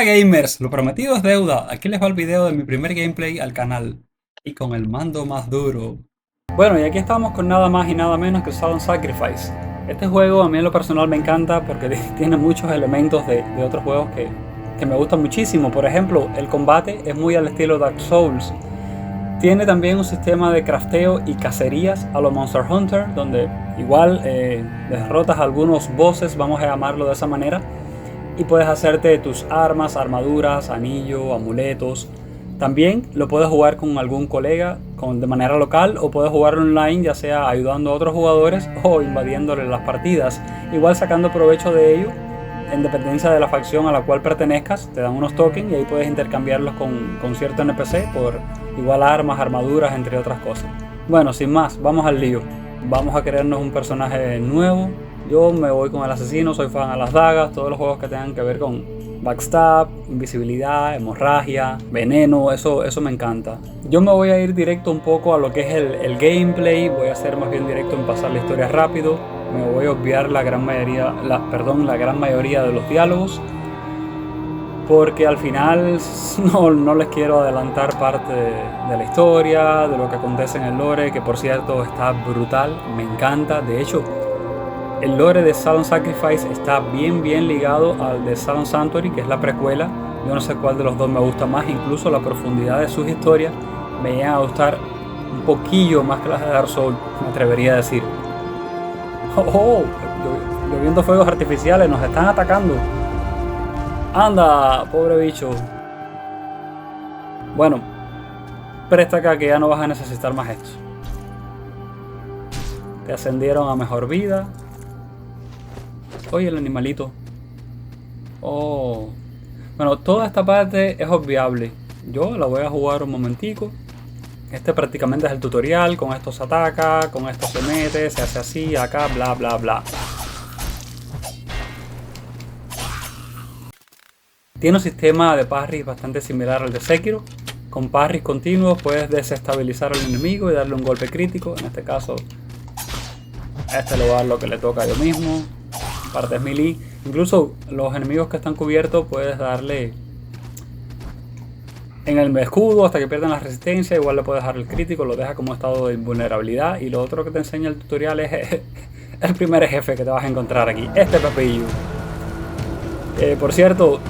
Hola gamers, lo prometido es deuda. Aquí les va el video de mi primer gameplay al canal. Y con el mando más duro. Bueno, y aquí estamos con nada más y nada menos que Sudden Sacrifice. Este juego a mí en lo personal me encanta porque tiene muchos elementos de otros juegos que me gustan muchísimo. Por ejemplo, el combate es muy al estilo Dark Souls. Tiene también un sistema de crafteo y cacerías a lo Monster Hunter, donde igual derrotas a algunos bosses, vamos a llamarlo de esa manera, y puedes hacerte tus armas, armaduras, anillo, amuletos. También lo puedes jugar con algún colega de manera local o puedes jugarlo online, ya sea ayudando a otros jugadores o invadiéndole las partidas, igual sacando provecho de ello en dependencia de la facción a la cual pertenezcas. Te dan unos tokens y ahí puedes intercambiarlos con cierto NPC por igual armas, armaduras, entre otras cosas. Bueno, sin más, vamos al lío. Vamos a crearnos un personaje nuevo. Yo me voy con el asesino, soy fan a las dagas, todos los juegos que tengan que ver con backstab, invisibilidad, hemorragia, veneno, eso me encanta. Yo me voy a ir directo un poco a lo que es el gameplay, voy a ser más bien directo en pasar la historia rápido, me voy a obviar la gran mayoría de los diálogos, porque al final no les quiero adelantar parte de la historia, de lo que acontece en el lore, que por cierto está brutal, me encanta. De hecho, el lore de Sudden Sacrifice está bien ligado al de Sudden Sanctuary, que es la precuela. Yo no sé cuál de los dos me gusta más, incluso la profundidad de sus historias me llega a gustar un poquillo más que las de Dark Souls, me atrevería a decir. ¡Oh! Lloviendo fuegos artificiales, nos están atacando. ¡Anda, pobre bicho! Bueno, presta acá que ya no vas a necesitar más esto. Te ascendieron a mejor vida. Oye, el animalito. Oh. Bueno, toda esta parte es obviable. Yo la voy a jugar un momentico. Este prácticamente es el tutorial. Con esto se ataca, con esto se mete, se hace así, acá, bla, bla, bla. Tiene un sistema de parries bastante similar al de Sekiro. Con parries continuos puedes desestabilizar al enemigo y darle un golpe crítico. En este caso, a este le voy a dar lo que le toca a yo mismo. Partes melee. Incluso los enemigos que están cubiertos puedes darle en el escudo hasta que pierdan la resistencia. Igual le puedes dar el crítico, lo deja como estado de invulnerabilidad. Y lo otro que te enseña el tutorial es el primer jefe que te vas a encontrar aquí, este pepillo. Por cierto,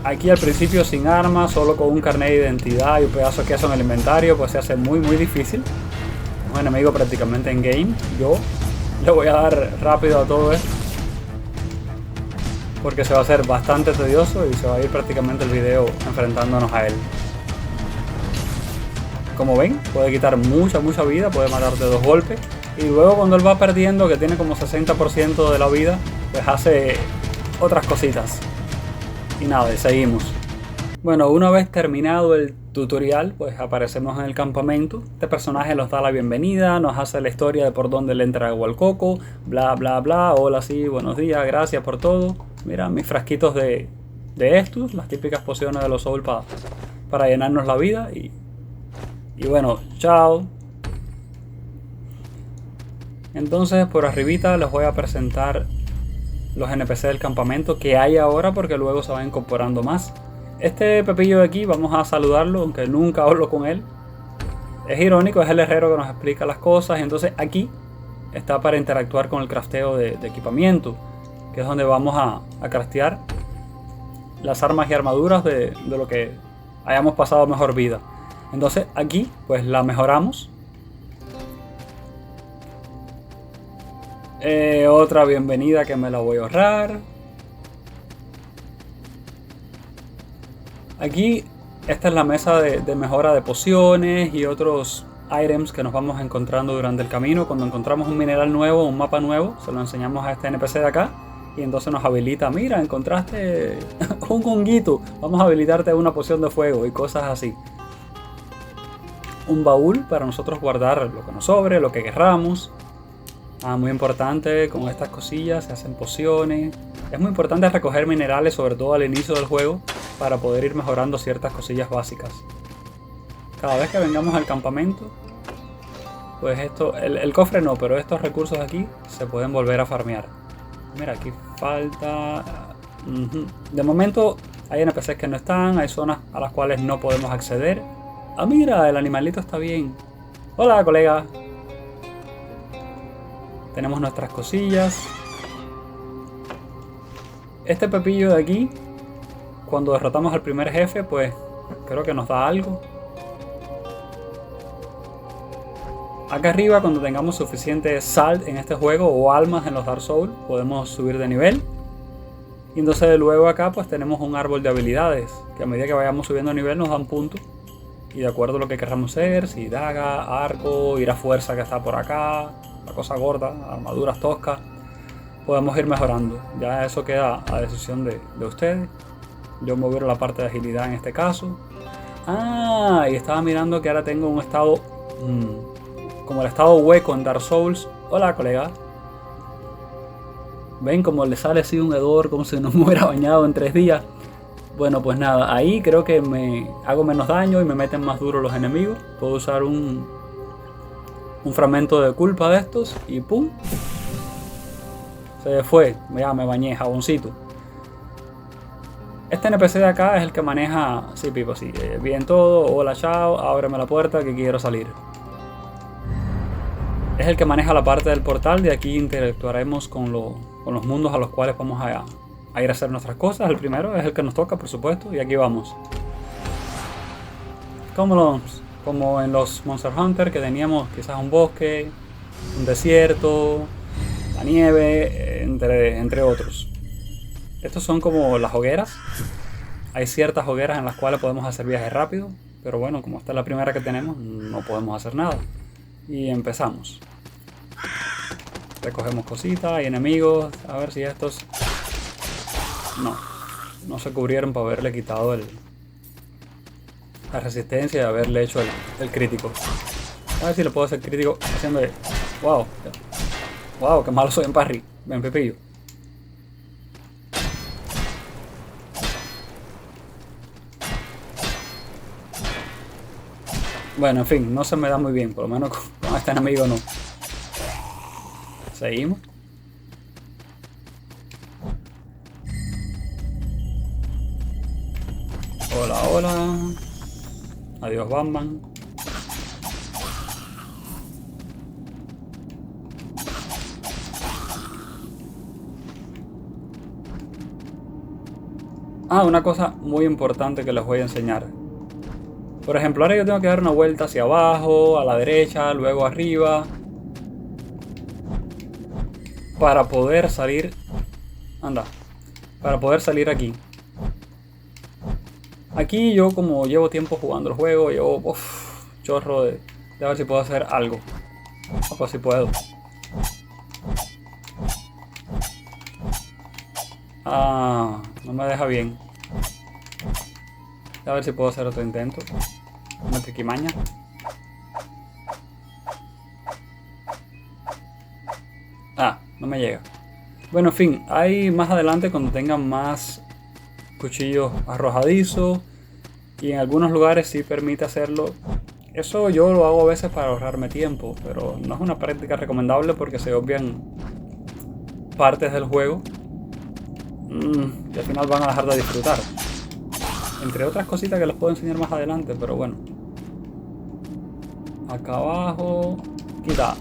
aquí al principio sin armas, solo con un carnet de identidad y un pedazo de queso en el inventario, pues se hace muy difícil. Un enemigo prácticamente en game. Yo le voy a dar rápido a todo esto, porque se va a hacer bastante tedioso y se va a ir prácticamente el video enfrentándonos a él. Como ven, puede quitar mucha vida, puede matarte de 2 golpes. Y luego cuando él va perdiendo, que tiene como 60% de la vida, pues hace otras cositas. Y nada, y seguimos. Bueno, una vez terminado el tutorial, pues aparecemos en el campamento. Este personaje nos da la bienvenida, nos hace la historia de por dónde le entra agua al coco, bla bla bla, hola sí, buenos días, gracias por todo. Mira, mis frasquitos de estos, las típicas pociones de los Soul para llenarnos la vida y bueno, chao. Entonces por arribita les voy a presentar los NPC del campamento que hay ahora, porque luego se van incorporando más. Este pepillo de aquí vamos a saludarlo, aunque nunca hablo con él. Es irónico, es el herrero que nos explica las cosas. Y entonces aquí está para interactuar con el crafteo de equipamiento, que es donde vamos a craftear las armas y armaduras de lo que hayamos pasado mejor vida. Entonces aquí pues la mejoramos. Otra bienvenida que me la voy a ahorrar. Aquí esta es la mesa de mejora de pociones y otros items que nos vamos encontrando durante el camino. Cuando encontramos un mineral nuevo, un mapa nuevo, se lo enseñamos a este NPC de acá y entonces nos habilita. Mira, encontraste un honguito, vamos a habilitarte una poción de fuego y cosas así. Un baúl para nosotros guardar lo que nos sobre, lo que querramos. Muy importante, con estas cosillas se hacen pociones. Es muy importante recoger minerales, sobre todo al inicio del juego, para poder ir mejorando ciertas cosillas básicas. Cada vez que vengamos al campamento, pues esto, el cofre no, pero estos recursos aquí se pueden volver a farmear. Mira, aquí falta... De momento Hay NPCs que no están, hay zonas a las cuales no podemos acceder. Ah, mira, el animalito está bien. Hola, colega. Tenemos nuestras cosillas. Este pepillo de aquí, cuando derrotamos al primer jefe, pues creo que nos da algo. Acá arriba, cuando tengamos suficiente salt en este juego o almas en los Dark Souls, podemos subir de nivel. Y entonces luego acá pues tenemos un árbol de habilidades, que a medida que vayamos subiendo de nivel nos dan puntos. Y de acuerdo a lo que queramos ser, si daga, arco, ir a fuerza que está por acá, la cosa gorda, armaduras toscas, podemos ir mejorando. Ya eso queda a decisión de ustedes. Yo me voy a la parte de agilidad en este caso. Ah, y estaba mirando que ahora tengo un estado... como el estado hueco en Dark Souls. Hola, colega. ¿Ven cómo le sale así un hedor como si no me hubiera bañado en 3 días? Bueno, pues nada, ahí creo que me hago menos daño y me meten más duro los enemigos. Puedo usar un fragmento de culpa de estos y ¡pum! Se fue, ya me bañé, jaboncito. Este NPC de acá es el que maneja... Sí, Pipo, sí. Bien todo, hola, chao, ábreme la puerta que quiero salir. Es el que maneja la parte del portal. De aquí interactuaremos con los mundos a los cuales vamos a ir a hacer nuestras cosas. El primero es el que nos toca, por supuesto, y aquí vamos. Como en los Monster Hunter, que teníamos quizás un bosque, un desierto, la nieve, entre otros. Estos son como las hogueras. Hay ciertas hogueras en las cuales podemos hacer viajes rápidos, pero bueno, como esta es la primera que tenemos, no podemos hacer nada. Y empezamos. Recogemos cositas, hay enemigos. A ver si estos... No se cubrieron para haberle quitado la resistencia y haberle hecho el crítico. A ver si le puedo hacer crítico haciéndole... Wow. Wow, qué malo soy en parry. Ven, pepillo. Bueno, en fin, no se me da muy bien. Por lo menos con este enemigo no. Seguimos. Hola, hola. Adiós, Batman. Ah, una cosa muy importante que les voy a enseñar. Por ejemplo, ahora yo tengo que dar una vuelta hacia abajo, a la derecha, luego arriba, para poder salir. Anda, para poder salir aquí. Aquí yo, como llevo tiempo jugando el juego, llevo chorro de ver si puedo hacer algo. Pues si puedo. Ah, no me deja bien. A ver si puedo hacer otro intento. Una triquimaña. Ah, no me llega. Bueno, en fin, hay más adelante cuando tengan más cuchillos arrojadizos. Y en algunos lugares sí permite hacerlo. Eso yo lo hago a veces para ahorrarme tiempo, pero no es una práctica recomendable porque se obvian partes del juego que al final van a dejar de disfrutar. Entre otras cositas que les puedo enseñar más adelante, pero bueno. Acá abajo. Quita.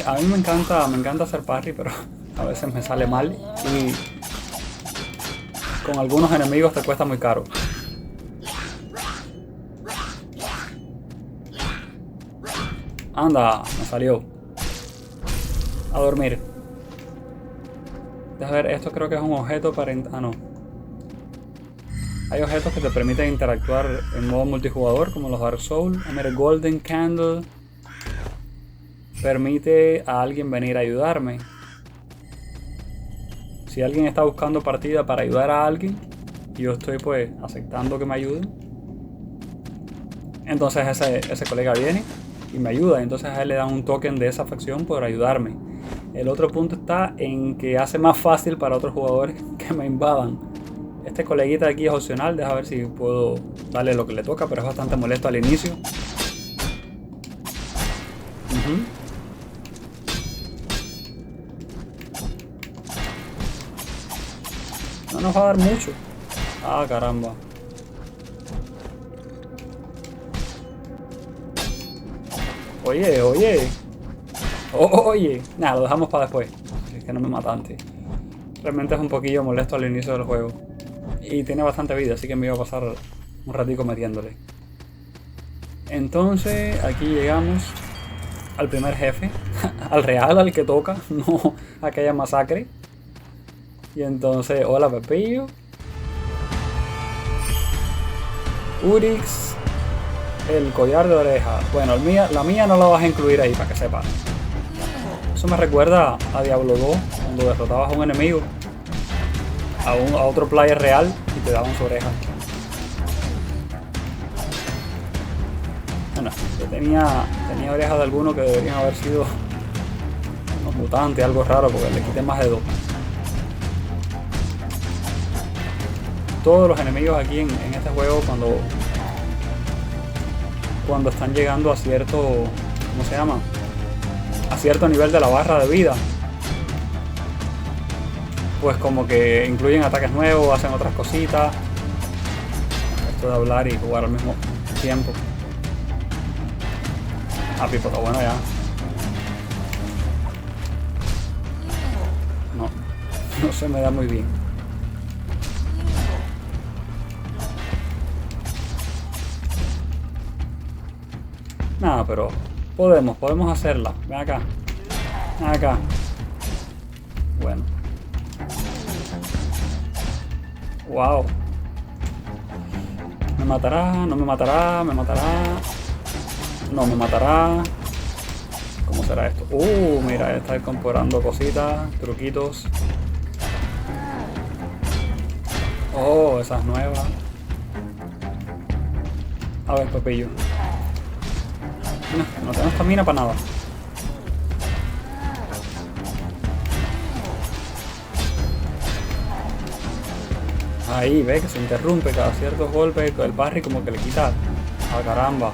A mí me encanta hacer parry, pero a veces me sale mal. Y con algunos enemigos te cuesta muy caro. Anda, me salió. A dormir. Deja ver, esto creo que es un objeto para... Ah, no. Hay objetos que te permiten interactuar en modo multijugador, como los Dark Souls. Mira, Golden Candle permite a alguien venir a ayudarme. Si alguien está buscando partida para ayudar a alguien, y yo estoy pues aceptando que me ayuden, entonces ese colega viene y me ayuda. Entonces a él le dan un token de esa facción por ayudarme. El otro punto está en que hace más fácil para otros jugadores que me invadan. Este coleguita de aquí es opcional, deja ver si puedo darle lo que le toca, pero es bastante molesto al inicio. No nos va a dar mucho. Ah, caramba. Oye, oye. Oye. Nada, lo dejamos para después. Es que no me mata antes. Realmente es un poquillo molesto al inicio del juego. Y tiene bastante vida, así que me iba a pasar un ratico metiéndole. Entonces, aquí llegamos al primer jefe. Al real, al que toca. No a aquella masacre. Y entonces, hola Pepillo. Urix. El collar de oreja. Bueno, la mía no la vas a incluir ahí para que sepas. Eso me recuerda a Diablo 2, cuando derrotabas a un enemigo, a otro player real y te daban su oreja. Bueno, yo tenía orejas de algunos que deberían haber sido unos mutantes, algo raro, porque le quité más de 2. Todos los enemigos aquí en este juego, cuando están llegando a cierto, ¿cómo se llama? A cierto nivel de la barra de vida, pues como que incluyen ataques nuevos, hacen otras cositas. Esto de hablar y jugar al mismo tiempo. Ah, Pipo, está bueno ya. No se me da muy bien. Nada, pero podemos hacerla. Ven acá. Ven acá. Bueno. Wow. Me matará, no me matará, me matará. No me matará. ¿Cómo será esto? Mira, está incorporando cositas, truquitos. Oh, esas nuevas. A ver, Pepillo. No tengo estamina para nada. Ahí, ve que se interrumpe cada ciertos golpes. El parry como que le quita. ¡Ah, caramba!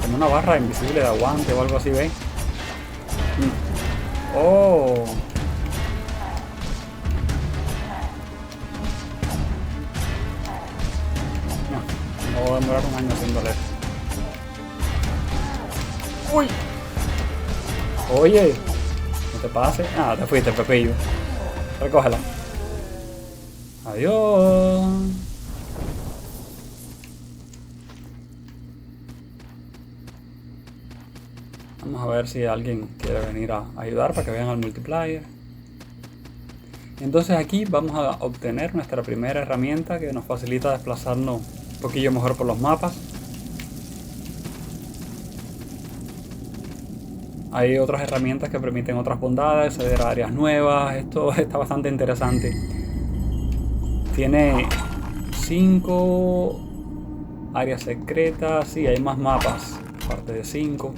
Como una barra invisible de aguante o algo así, ¿ve? ¡Oh! No voy a demorar un año haciéndole esto. ¡Uy! Oye, no te pases. Ah, te fuiste, Pepillo. Recógela. Adiós. Vamos a ver si alguien quiere venir a ayudar para que vean al multiplayer. Entonces aquí vamos a obtener nuestra primera herramienta que nos facilita desplazarnos un poquillo mejor por los mapas. Hay otras herramientas que permiten otras bondades, acceder a áreas nuevas. Esto está bastante interesante. Tiene 5 áreas secretas. Sí, hay más mapas, aparte de 5.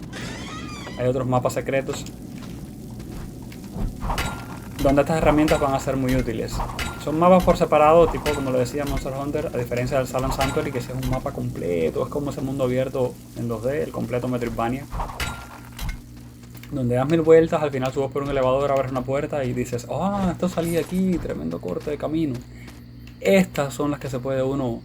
Hay otros mapas secretos donde estas herramientas van a ser muy útiles. Son mapas por separado, tipo como lo decía Monster Hunter, a diferencia del Silent Sanctuary, que es un mapa completo, es como ese mundo abierto en 2D, el completo Metroidvania, donde das 1000 vueltas, al final subes por un elevador, abres una puerta y dices, ¡ah, esto salí de aquí! Tremendo corte de camino. Estas son las que se puede uno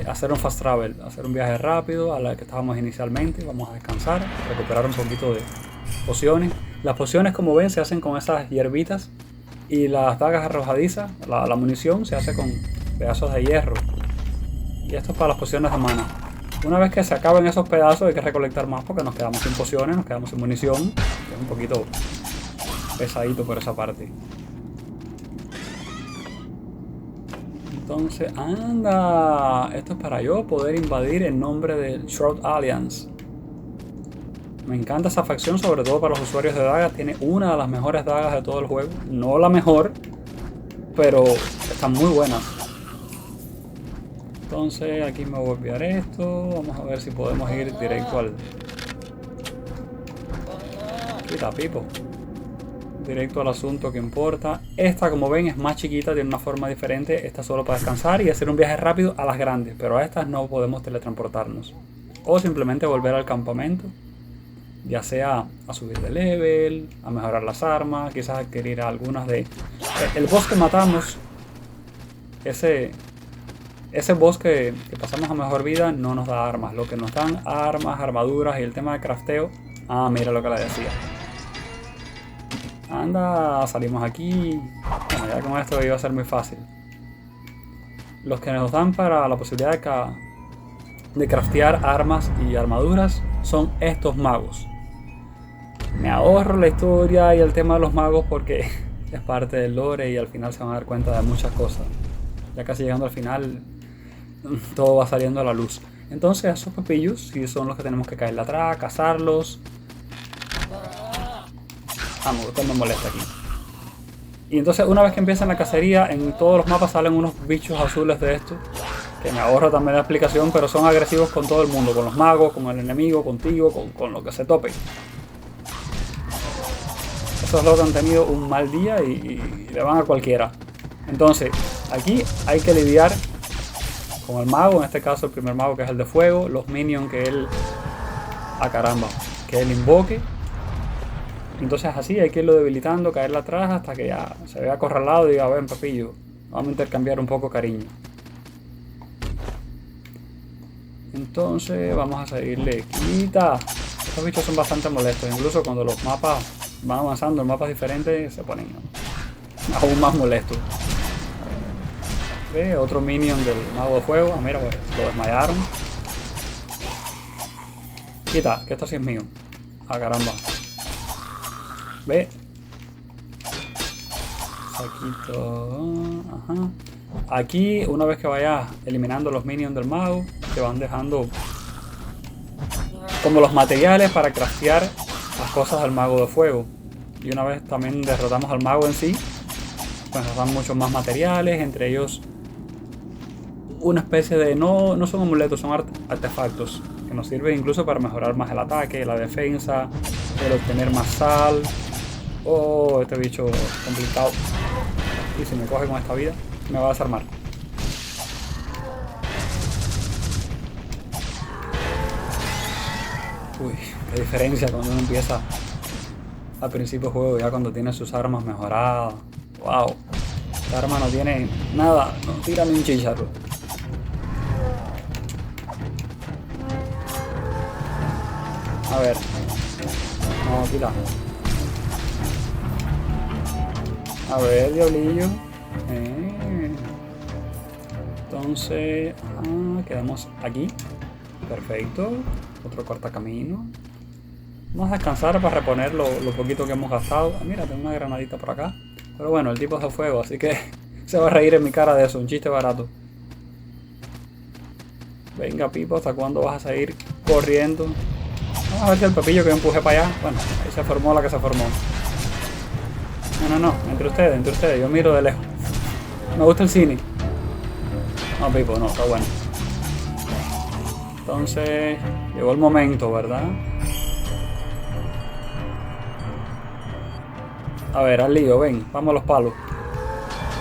hacer un fast travel, hacer un viaje rápido a la que estábamos inicialmente. Vamos a descansar, recuperar un poquito de pociones. Las pociones, como ven, se hacen con esas hierbitas, y las dagas arrojadizas, la munición, se hace con pedazos de hierro. Y esto es para las pociones de mana. Una vez que se acaben esos pedazos hay que recolectar más porque nos quedamos sin pociones, nos quedamos sin munición. Es un poquito pesadito por esa parte. Entonces, anda, esto es para yo poder invadir en nombre del Shroud Alliance. Me encanta esa facción, sobre todo para los usuarios de dagas. Tiene una de las mejores dagas de todo el juego. No la mejor, pero están muy buenas. Entonces, aquí me voy a enviar esto. Vamos a ver si podemos ir directo al... Quita, Pipo. Directo al asunto que importa. Esta, como ven, es más chiquita, tiene una forma diferente. Esta solo para descansar y hacer un viaje rápido a las grandes, pero a estas no podemos teletransportarnos. O simplemente volver al campamento ya sea a subir de level, a mejorar las armas, quizás adquirir algunas de... El boss que matamos, ese boss que pasamos a mejor vida no nos da armas. Lo que nos dan armas, armaduras y el tema de crafteo. Ah, mira lo que le decía. Anda, salimos aquí. Bueno, ya con esto iba a ser muy fácil. Los que nos dan para la posibilidad de craftear armas y armaduras son estos magos. Me ahorro la historia y el tema de los magos porque es parte del lore y al final se van a dar cuenta de muchas cosas. Ya casi llegando al final, todo va saliendo a la luz. Entonces esos pepillos sí son los que tenemos que caerle atrás, cazarlos. Vamos, esto me molesta aquí. Y entonces una vez que empiezan la cacería, en todos los mapas salen unos bichos azules de estos. Que me ahorro también la explicación, pero son agresivos con todo el mundo. Con los magos, con el enemigo, contigo, con lo que se tope. Esos locos han tenido un mal día y le van a cualquiera. Entonces, aquí hay que lidiar con el mago, en este caso el primer mago que es el de fuego, los minions que él... ¡Ah, caramba! Que él invoque. Entonces así hay que irlo debilitando, caerle atrás hasta que ya se vea acorralado y diga, ven papillo, vamos a intercambiar un poco cariño. Entonces vamos a seguirle. ¡Quita! Estos bichos son bastante molestos, incluso cuando los mapas van avanzando en mapas diferentes se ponen aún más molestos. ¿Ve? Otro minion del mago de fuego. Ah, mira, pues, lo desmayaron. Quita, que esto sí es mío. Ah, caramba. Ve. Saquito. Ajá. Aquí, una vez que vayas eliminando los minions del mago, te van dejando como los materiales para craftear las cosas del mago de fuego. Y una vez también derrotamos al mago en sí, pues nos dan muchos más materiales, entre ellos una especie de... no son amuletos, son artefactos que nos sirven incluso para mejorar más el ataque, la defensa, el obtener más sal. Oh, este bicho complicado. Y si me coge con esta vida, me va a desarmar. Uy, qué diferencia cuando uno empieza al principio del juego, ya cuando tiene sus armas mejoradas. Wow, esta arma no tiene nada, no tira ni un chicharro. A ver, no, tira. A ver, diablillo. Entonces, quedamos aquí. Perfecto. Otro cortacamino. Vamos a descansar para reponer lo poquito que hemos gastado. Ah, mira, tengo una granadita por acá. Pero bueno, el tipo es de fuego, así que se va a reír en mi cara de eso. Un chiste barato. Venga, Pipo, ¿hasta cuándo vas a seguir corriendo? Vamos a ver si el pepillo que me empujé para allá. Bueno, ahí se formó la que se formó. No, entre ustedes, yo miro de lejos. Me gusta el cine. No, Pipo, no, está bueno. Entonces, llegó el momento, ¿verdad? A ver, al lío, ven, vamos a los palos.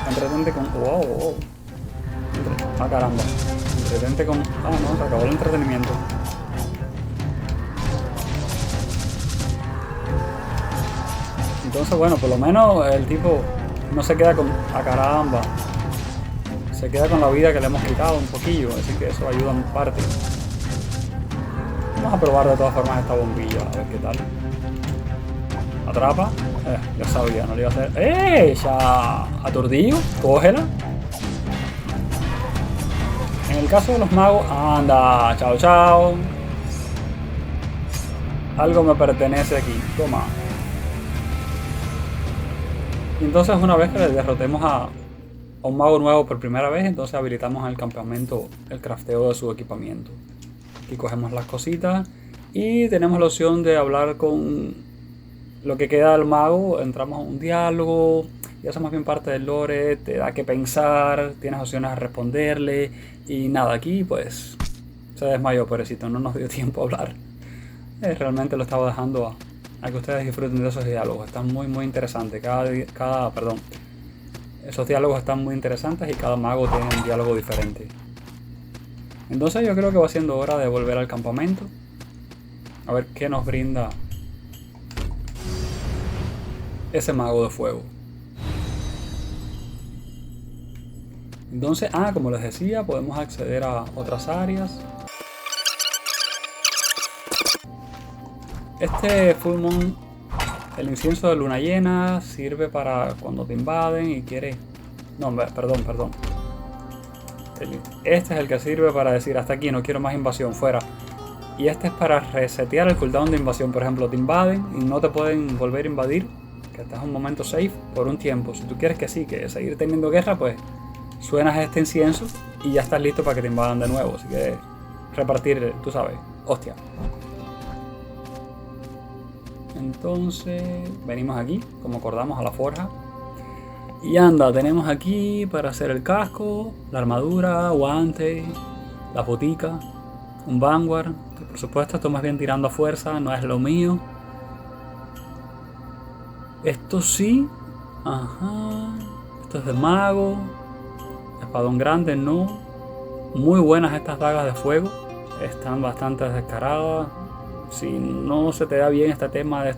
Entretente con... Wow. Ah, caramba. Entretente con... Ah, no, se acabó el entretenimiento. Entonces, bueno, por lo menos el tipo no se queda con... ¡Ah, caramba! Se queda con la vida que le hemos quitado un poquillo, así que eso ayuda en parte. Vamos a probar de todas formas esta bombilla, a ver qué tal. Atrapa. Ya sabía, no le iba a hacer... ¡Ya! Aturdido, cógela. En el caso de los magos... ¡Anda! ¡Chao, chao! Algo me pertenece aquí. Toma. Y entonces una vez que le derrotemos a un mago nuevo por primera vez, entonces habilitamos en el campamento el crafteo de su equipamiento. Aquí cogemos las cositas y tenemos la opción de hablar con lo que queda del mago. Entramos a un diálogo y eso es más bien parte del lore, te da que pensar, tienes opciones a responderle y nada, aquí pues se desmayó, pobrecito, no nos dio tiempo a hablar. Realmente lo estaba dejando a que ustedes disfruten de esos diálogos, están muy interesantes. Esos diálogos están muy interesantes y cada mago tiene un diálogo diferente. Entonces yo creo que va siendo hora de volver al campamento. A ver qué nos brinda ese mago de fuego. Entonces, como les decía, podemos acceder a otras áreas. Este Full Moon, el incienso de luna llena, sirve para cuando te invaden y quieres... No, perdón. Este es el que sirve para decir hasta aquí, no quiero más invasión, fuera. Y este es para resetear el cooldown de invasión. Por ejemplo, te invaden y no te pueden volver a invadir, que estás en un momento safe por un tiempo. Si tú quieres que sí, que seguir teniendo guerra, pues suenas este incienso y ya estás listo para que te invadan de nuevo. Si quieres repartir, tú sabes, hostia. Entonces venimos aquí, como acordamos, a la forja. Y anda, tenemos aquí para hacer el casco, la armadura, guante, la botica, un vanguard. Que por supuesto esto más bien tirando a fuerza, no es lo mío. Esto sí, esto es de mago. Espadón grande, no. Muy buenas estas dagas de fuego, están bastante descaradas. Si no se te da bien este tema de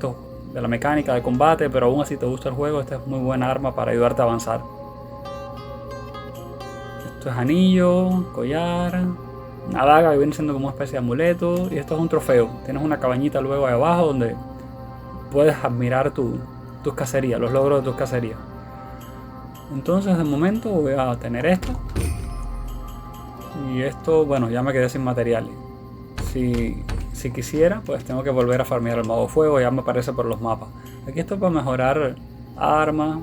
la mecánica de combate, pero aún así te gusta el juego, esta es muy buena arma para ayudarte a avanzar. Esto es anillo, collar, una daga que viene siendo como una especie de amuleto, y esto es un trofeo. Tienes una cabañita luego ahí abajo donde puedes admirar tus cacerías, los logros de tus cacerías. Entonces de momento voy a tener esto. Y esto, bueno, ya me quedé sin materiales. Si quisiera, pues tengo que volver a farmear el mago fuego, ya me aparece por los mapas. Aquí esto para mejorar armas.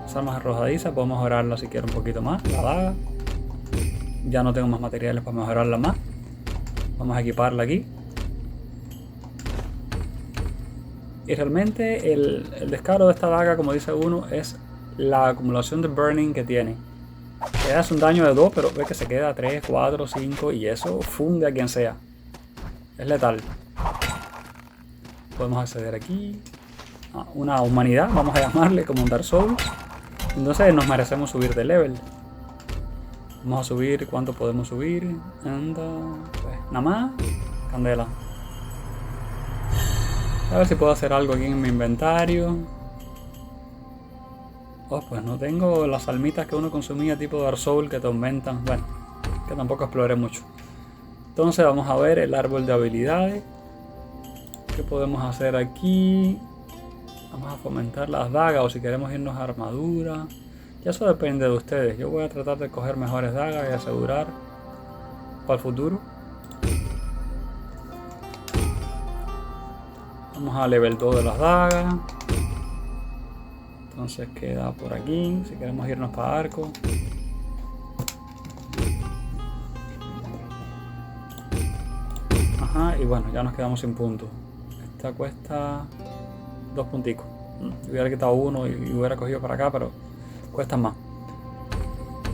Las armas arrojadizas, puedo mejorarla si quiero un poquito más. La daga. Ya no tengo más materiales para mejorarla más. Vamos a equiparla aquí. Y realmente el descaro de esta daga, como dice uno, es la acumulación de burning que tiene. Le das un daño de 2, pero ves que se queda 3, 4, 5 y eso funde a quien sea. Es letal. Podemos acceder aquí a una humanidad, vamos a llamarle, como un Dark Souls. Entonces nos merecemos subir de level. Vamos a subir, ¿cuánto podemos subir? Anda, pues nada más, candela. A ver si puedo hacer algo aquí en mi inventario. Pues no tengo las almitas que uno consumía tipo Dark Souls que te aumentan. Bueno, que tampoco exploré mucho. Entonces vamos a ver el árbol de habilidades. ¿Qué podemos hacer aquí? Vamos a fomentar las dagas o si queremos irnos a armadura. Ya eso depende de ustedes. Yo voy a tratar de coger mejores dagas y asegurar para el futuro. Vamos a level 2 de las dagas. Entonces queda por aquí, si queremos irnos para arco. Y bueno, ya nos quedamos sin puntos. Esta cuesta 2 punticos. Hubiera quitado uno y hubiera cogido para acá, pero cuesta más.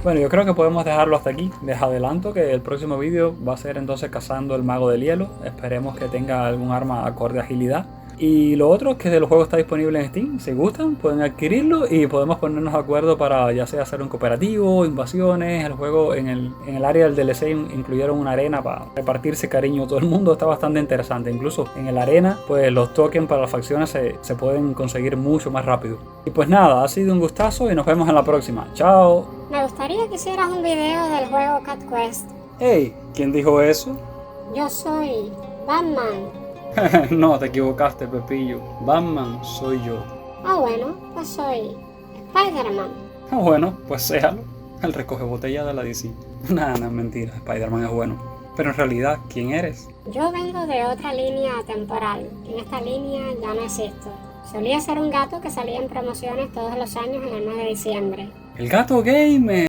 Bueno, yo creo que podemos dejarlo hasta aquí. Les adelanto que el próximo vídeo va a ser entonces cazando el mago del hielo. Esperemos que tenga algún arma acorde a agilidad. Y lo otro es que el juego está disponible en Steam. Si gustan, pueden adquirirlo y podemos ponernos de acuerdo para ya sea hacer un cooperativo, invasiones. El juego en el área del DLC incluyeron una arena para repartirse cariño a todo el mundo. Está bastante interesante. Incluso en la arena, pues los tokens para las facciones se pueden conseguir mucho más rápido. Y pues nada, ha sido un gustazo y nos vemos en la próxima. ¡Chao! Me gustaría que hicieras un video del juego Cat Quest. Hey, ¿quién dijo eso? Yo soy Batman. No, te equivocaste, Pepillo. Batman soy yo. Bueno, pues soy Spider-Man. Bueno, pues séalo. El recoge botella de la DC. Nada, no es mentira, Spider-Man es bueno. Pero en realidad, ¿quién eres? Yo vengo de otra línea temporal. En esta línea ya no existo. Solía ser un gato que salía en promociones todos los años en el mes de diciembre. El gato gamer.